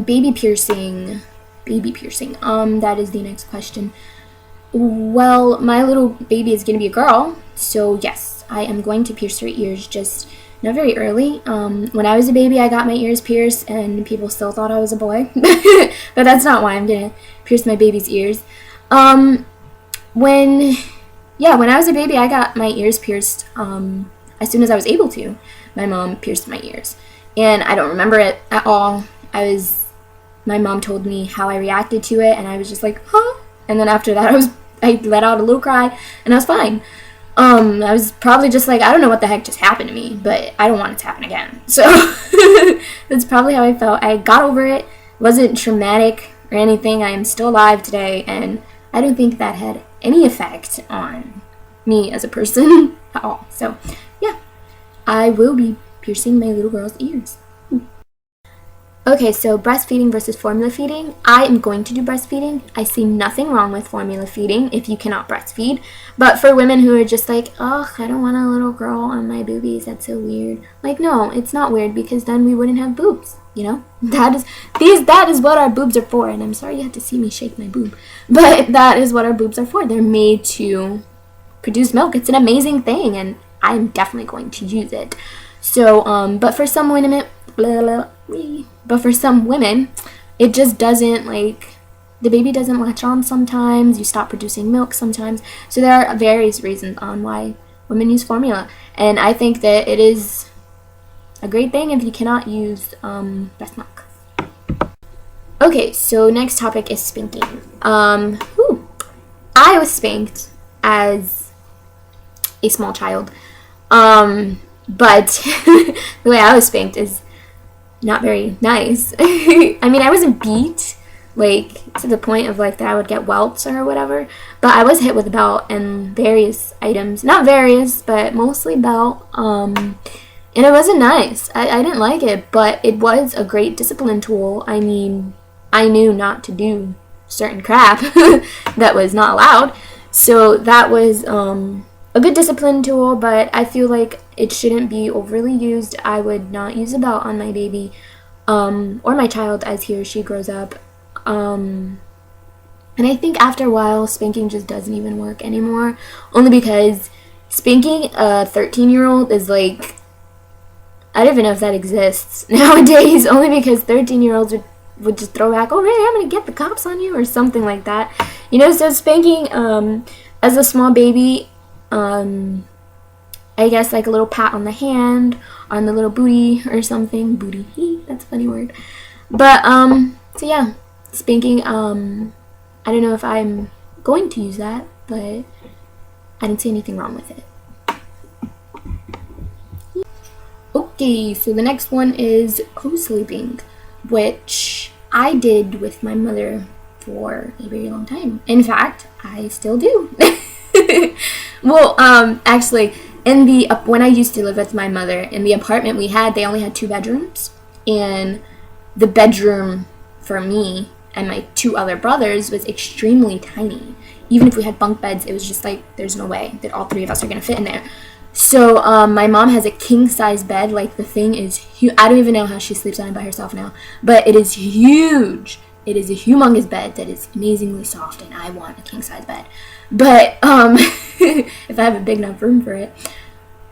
Baby piercing. That is the next question. Well, my little baby is going to be a girl, so yes, I am going to pierce her ears, just not very early. When I was a baby, I got my ears pierced, and people still thought I was a boy, but that's not why I'm going to pierce my baby's ears. When I was a baby, I got my ears pierced as soon as I was able to. My mom pierced my ears, and I don't remember it at all. My mom told me how I reacted to it, and I was just like, huh? And then after that, I let out a little cry, and I was fine. I was probably just like, I don't know what the heck just happened to me, but I don't want it to happen again. So that's probably how I felt. I got over it. It wasn't traumatic or anything. I am still alive today, and I don't think that had any effect on me as a person at all. So yeah, I will be piercing my little girl's ears. Okay, so breastfeeding versus formula feeding. I am going to do breastfeeding. I see nothing wrong with formula feeding if you cannot breastfeed. But for women who are just like, oh, I don't want a little girl on my boobies, that's so weird. Like, no, it's not weird, because then we wouldn't have boobs, you know? That is what our boobs are for. And I'm sorry you had to see me shake my boob. But that is what our boobs are for. They're made to produce milk. It's an amazing thing, and I'm definitely going to use it. So, but for some women, it just doesn't, like, the baby doesn't latch on sometimes, you stop producing milk sometimes. So there are various reasons on why women use formula. And I think that it is a great thing if you cannot use breast milk. Okay, so next topic is spanking. I was spanked as a small child. But the way I was spanked is not very nice. I mean, I wasn't beat, like, to the point of, like, that I would get welts or whatever, but I was hit with a belt and various items. Not various, but mostly belt. And it wasn't nice. I didn't like it, but it was a great discipline tool. I mean, I knew not to do certain crap that was not allowed. So that was a good discipline tool, but I feel like it shouldn't be overly used. I would not use a belt on my baby or my child as he or she grows up. And I think after a while, spanking just doesn't even work anymore, only because spanking a 13-year-old is like, I don't even know if that exists nowadays, only because 13-year-olds would just throw back, oh, hey, I'm going to get the cops on you, or something like that. You know, so spanking as a small baby, I guess like a little pat on the hand, on the little booty or something. Booty, that's a funny word. But, so yeah, spanking, I don't know if I'm going to use that, but I didn't see anything wrong with it. Okay, so the next one is Cosleeping, which I did with my mother for a very long time. In fact, I still do. Well, actually, when I used to live with my mother, in the apartment we had, they only had 2 bedrooms, and the bedroom for me and my 2 other brothers was extremely tiny. Even if we had bunk beds, it was just like, there's no way that all 3 of us are going to fit in there. So, my mom has a king-size bed. Like, the thing is huge. I don't even know how she sleeps on it by herself now, but it is huge. It is a humongous bed that is amazingly soft, and I want a king-size bed. But, if I have a big enough room for it.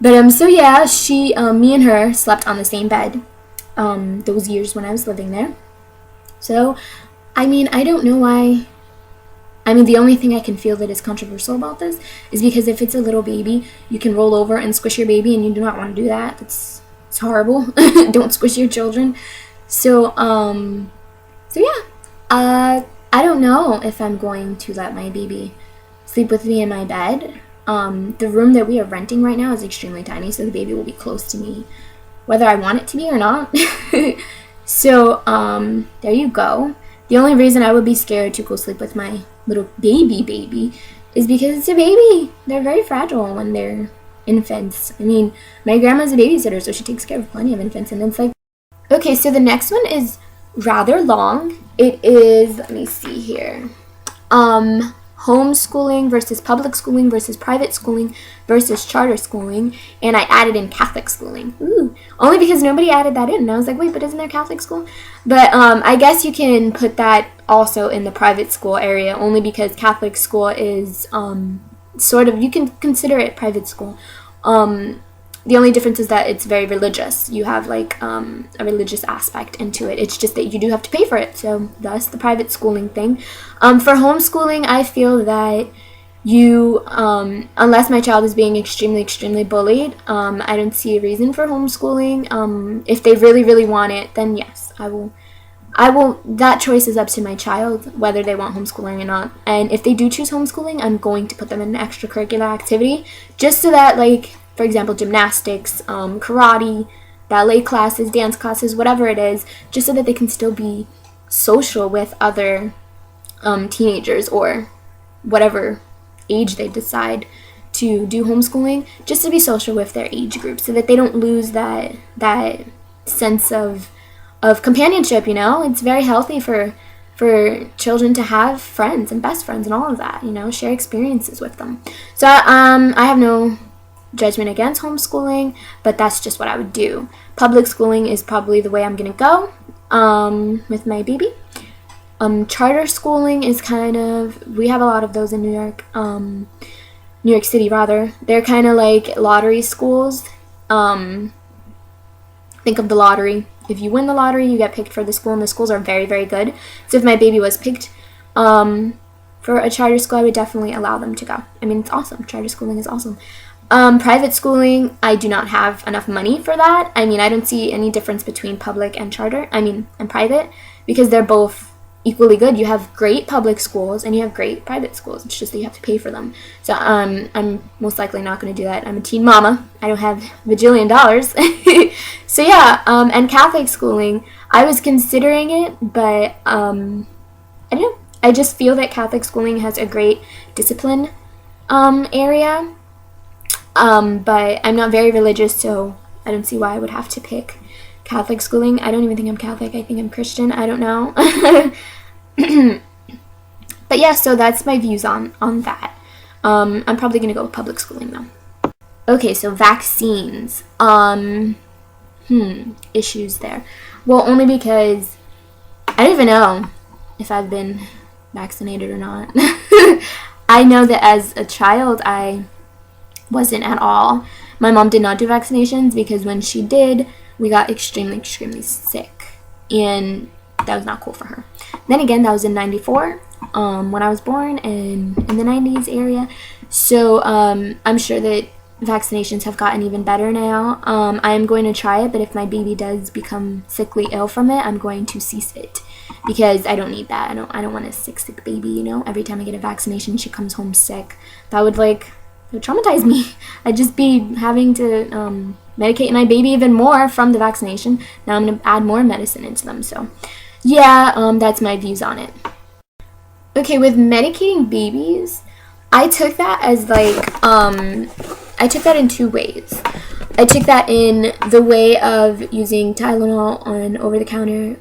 But, so yeah, me and her slept on the same bed, those years when I was living there. So, I mean, I don't know why. I mean, the only thing I can feel that is controversial about this is because if it's a little baby, you can roll over and squish your baby, and you do not want to do that. It's horrible. Don't squish your children. So yeah, I don't know if I'm going to let my baby sleep with me in my bed. The room that we are renting right now is extremely tiny, so the baby will be close to me, whether I want it to be or not. So, there you go. The only reason I would be scared to go sleep with my little baby is because it's a baby. They're very fragile when they're infants. I mean, my grandma's a babysitter, so she takes care of plenty of infants, and it's like... Okay, so the next one is rather long. It is, let me see here, homeschooling versus public schooling versus private schooling versus charter schooling, and I added in Catholic schooling. Ooh, only because nobody added that in, and I was like, wait, but isn't there Catholic school? But I guess you can put that also in the private school area, only because Catholic school is sort of, you can consider it private school. The only difference is that it's very religious. You have like a religious aspect into it. It's just that you do have to pay for it. So thus the private schooling thing. For homeschooling, I feel that you, unless my child is being extremely bullied, I don't see a reason for homeschooling. If they really want it, then yes, I will, that choice is up to my child, whether they want homeschooling or not. And if they do choose homeschooling, I'm going to put them in an extracurricular activity, just so that, like, for example, gymnastics, karate, ballet classes, dance classes, whatever it is, just so that they can still be social with other teenagers or whatever age they decide to do homeschooling, just to be social with their age group, so that they don't lose that sense of companionship. You know, it's very healthy for children to have friends and best friends and all of that, you know, share experiences with them. So I have no judgment against homeschooling, but that's just what I would do. Public schooling is probably the way I'm gonna go with my baby. Charter schooling is kind of, we have a lot of those in New York City rather. They're kind of like lottery schools. Think of the lottery. If you win the lottery, you get picked for the school, and the schools are very good. So if my baby was picked for a charter school, I would definitely allow them to go. I mean, it's awesome. Charter schooling is awesome. Private schooling, I do not have enough money for that. I mean, I don't see any difference between public and and private, because they're both equally good. You have great public schools and you have great private schools. It's just that you have to pay for them. So I'm most likely not going to do that. I'm a teen mama. I don't have a bajillion dollars. So yeah, and Catholic schooling, I was considering it, but I don't know. I just feel that Catholic schooling has a great discipline area. But I'm not very religious, so I don't see why I would have to pick Catholic schooling. I don't even think I'm Catholic. I think I'm Christian. I don't know. But yeah, so that's my views on that. I'm probably going to go with public schooling though. Okay, so vaccines. Issues there. Well, only because I don't even know if I've been vaccinated or not. I know that as a child, I wasn't at all. My mom did not do vaccinations because when she did, we got extremely sick, and that was not cool for her. Then again, that was in 94 when I was born, and in the 90s area. So I'm sure that vaccinations have gotten even better now. I am going to try it, but if my baby does become sickly ill from it, I'm going to cease it, because I don't need that. I don't want a sick baby, you know. Every time I get a vaccination, she comes home sick. That would traumatize me. I'd just be having to medicate my baby even more from the vaccination. Now I'm going to add more medicine into them. So yeah, that's my views on it. Okay, with medicating babies, I took that as I took that in two ways. I took that in the way of using Tylenol on over-the-counter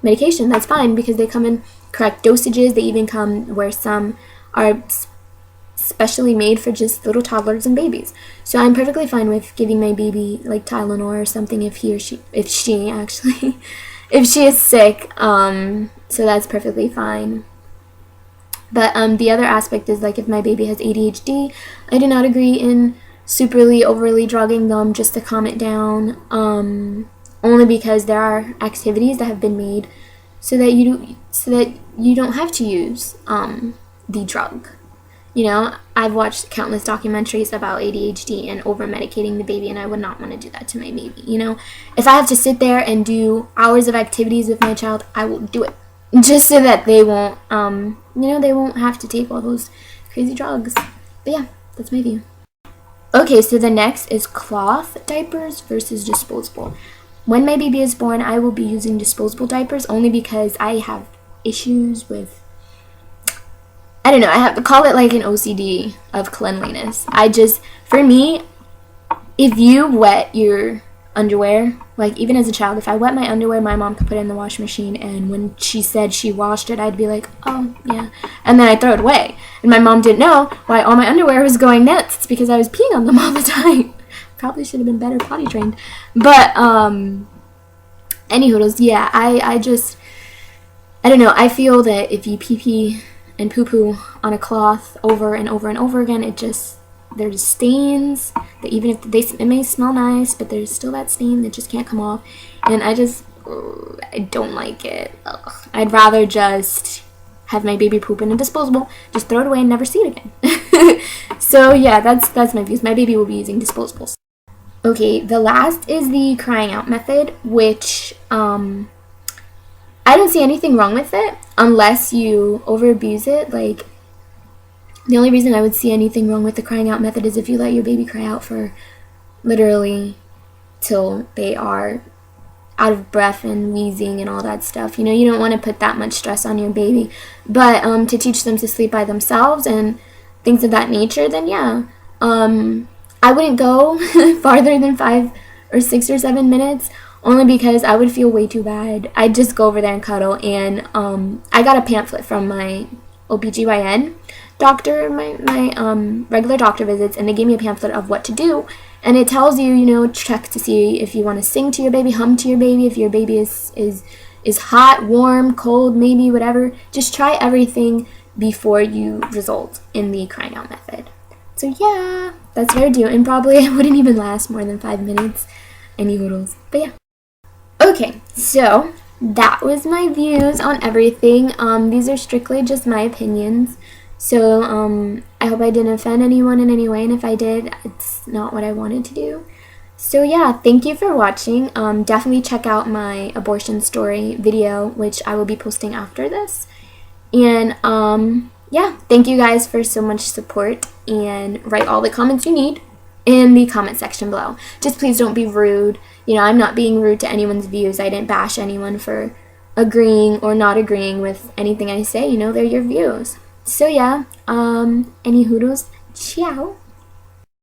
medication. That's fine, because they come in correct dosages. They even come where some are specially made for just little toddlers and babies. So I'm perfectly fine with giving my baby like Tylenol or something if she is sick. So that's perfectly fine. But the other aspect is, like, if my baby has ADHD, I do not agree in overly drugging them just to calm it down. Only because there are activities that have been made so that you don't have to use the drug. You know, I've watched countless documentaries about ADHD and over-medicating the baby, and I would not want to do that to my baby, you know. If I have to sit there and do hours of activities with my child, I will do it, just so that they won't, they won't have to take all those crazy drugs. But yeah, that's my view. Okay, so the next is cloth diapers versus disposable. When my baby is born, I will be using disposable diapers, only because I have issues with, I don't know, I have to call it like an OCD of cleanliness. For me, if you wet your underwear. Like, even as a child, if I wet my underwear, my mom could put it in the washing machine, and when she said she washed it, I'd be like, oh, yeah. And then I'd throw it away. And my mom didn't know why all my underwear was going nuts. It's because I was peeing on them all the time. Probably should have been better potty trained. But, anyhoodles, yeah, I don't know. I feel that if you pee and poo on a cloth over and over and over again, there's stains that even if it may smell nice, but there's still that stain that just can't come off. And I don't like it. Ugh. I'd rather just have my baby poop in a disposable, just throw it away and never see it again. So yeah, that's my views. My baby will be using disposables. Okay, the last is the crying out method, which I don't see anything wrong with it unless you over abuse it. Like, the only reason I would see anything wrong with the crying out method is if you let your baby cry out for literally till they are out of breath and wheezing and all that stuff. You know, you don't want to put that much stress on your baby. But to teach them to sleep by themselves and things of that nature, then yeah. I wouldn't go farther than 5 or 6 or 7 minutes, only because I would feel way too bad. I'd just go over there and cuddle. And I got a pamphlet from my OBGYN doctor, my regular doctor visits, and they gave me a pamphlet of what to do. And it tells you, you know, check to see if you want to sing to your baby, hum to your baby, if your baby is hot, warm, cold, maybe, whatever. Just try everything before you result in the crying out method. So yeah, that's what I do. And probably it wouldn't even last more than 5 minutes. Any hoodles. But yeah. Okay, so that was my views on everything. These are strictly just my opinions. So, I hope I didn't offend anyone in any way, and if I did, it's not what I wanted to do. So yeah, thank you for watching. Definitely check out my abortion story video, which I will be posting after this. And, yeah, thank you guys for so much support, and write all the comments you need in the comment section below. Just please don't be rude. You know, I'm not being rude to anyone's views. I didn't bash anyone for agreeing or not agreeing with anything I say. You know, they're your views. So yeah, any hoodles, ciao.